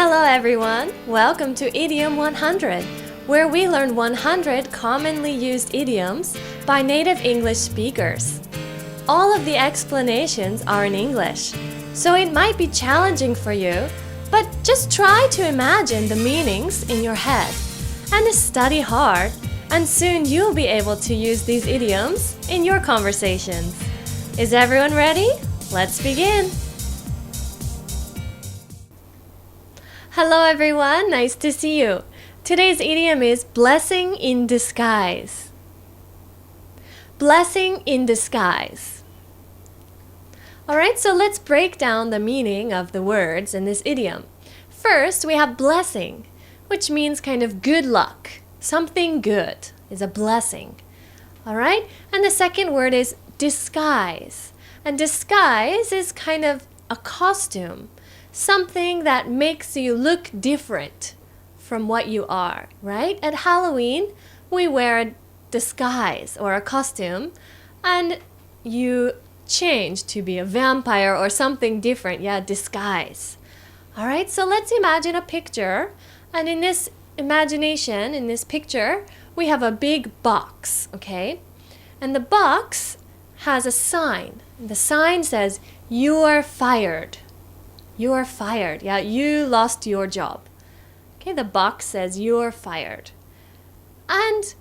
Hello everyone! Welcome to Idiom 100, where we learn 100 commonly used idioms by native English speakers. All of the explanations are in English, so it might be challenging for you, but just try to imagine the meanings in your head and study hard, and soon you'll be able to use these idioms in your conversations. Is everyone ready? Let's begin! Hello everyone, nice to see you. Today's idiom is blessing in disguise. Blessing in disguise. Alright, so let's break down the meaning of the words in this idiom. First, we have blessing, which means kind of good luck. Something good is a blessing. Alright, and the second word is disguise. And disguise is kind of a costume. Something that makes you look different from what you are, right? At Halloween, we wear a disguise or a costume, and you change to be a vampire or something different. Yeah, disguise. All right, so let's imagine a picture, and in this imagination, in this picture, we have a big box, okay? And the box has a sign. The sign says, "You are fired." You are fired. Yeah, you lost your job. Okay, the box says you are fired. And,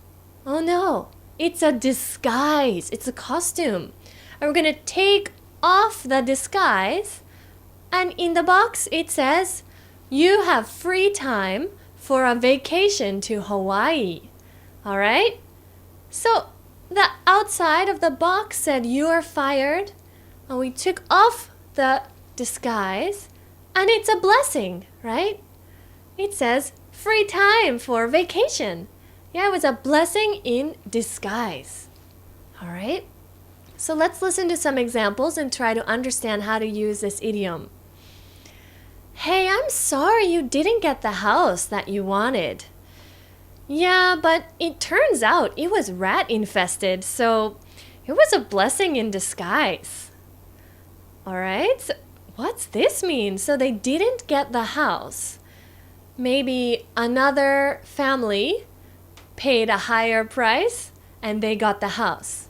oh no, it's a disguise. It's a costume. And we're going to take off the disguise. And in the box, it says, you have free time for a vacation to Hawaii. All right? So, the outside of the box said you are fired. And we took off the disguise, and it's a blessing, right? It says free time for vacation. Yeah, it was a blessing in disguise. All right, so let's listen to some examples and try to understand how to use this idiom. Hey, I'm sorry you didn't get the house that you wanted. Yeah, but it turns out it was rat infested, so it was a blessing in disguise. All right, so what's this mean? So they didn't get the house. Maybe another family paid a higher price and they got the house.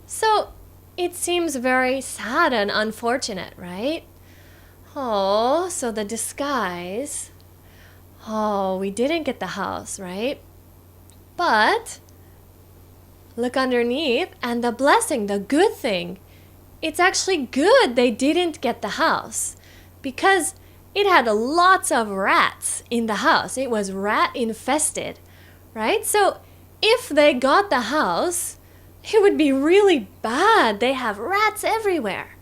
So it seems very sad and unfortunate, right? Oh, so the disguise. Oh, we didn't get the house, right? But look underneath, and the blessing, the good thing, it's actually good they didn't get the house because it had lots of rats in the house. It was rat infested, right? So if they got the house, it would be really bad. They have rats everywhere.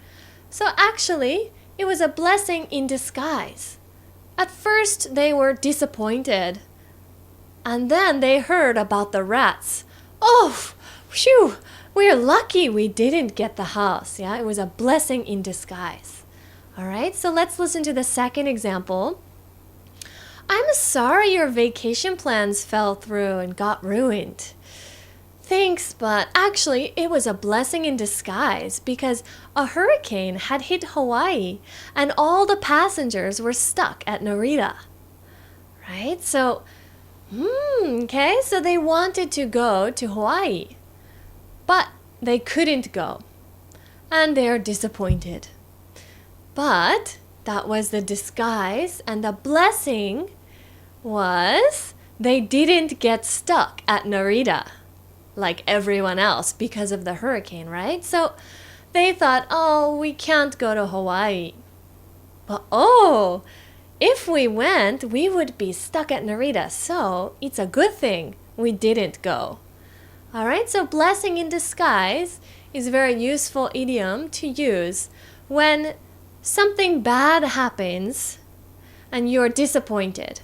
So actually, it was a blessing in disguise. At first, they were disappointed. And then they heard about the rats. Oh, phew! We're lucky we didn't get the house. Yeah, it was a blessing in disguise. All right, so let's listen to the second example. I'm sorry your vacation plans fell through and got ruined. Thanks, but actually it was a blessing in disguise because a hurricane had hit Hawaii and all the passengers were stuck at Narita. Right? So, okay, so they wanted to go to Hawaii. But they couldn't go, and they're disappointed. But that was the disguise, and the blessing was they didn't get stuck at Narita like everyone else because of the hurricane, right? So they thought, oh, we can't go to Hawaii. But oh, if we went, we would be stuck at Narita, so it's a good thing we didn't go. Alright, so blessing in disguise is a very useful idiom to use when something bad happens and you're disappointed.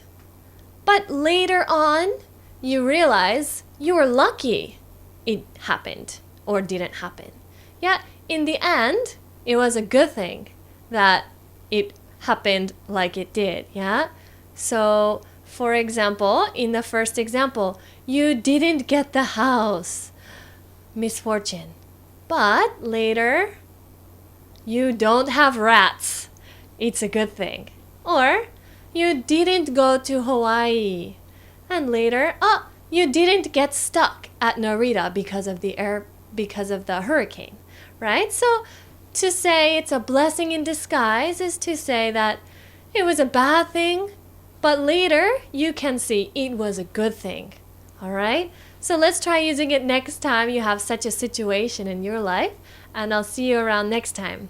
But later on, you realize you were lucky it happened or didn't happen. Yeah, in the end, it was a good thing that it happened like it did, yeah? So, for example, in the first example, you didn't get the house. Misfortune. But later, you don't have rats. It's a good thing. Or you didn't go to Hawaii. And later, you didn't get stuck at Narita because of the hurricane, right? So to say it's a blessing in disguise is to say that it was a bad thing, but later you can see it was a good thing. All right? So let's try using it next time you have such a situation in your life, and I'll see you around next time.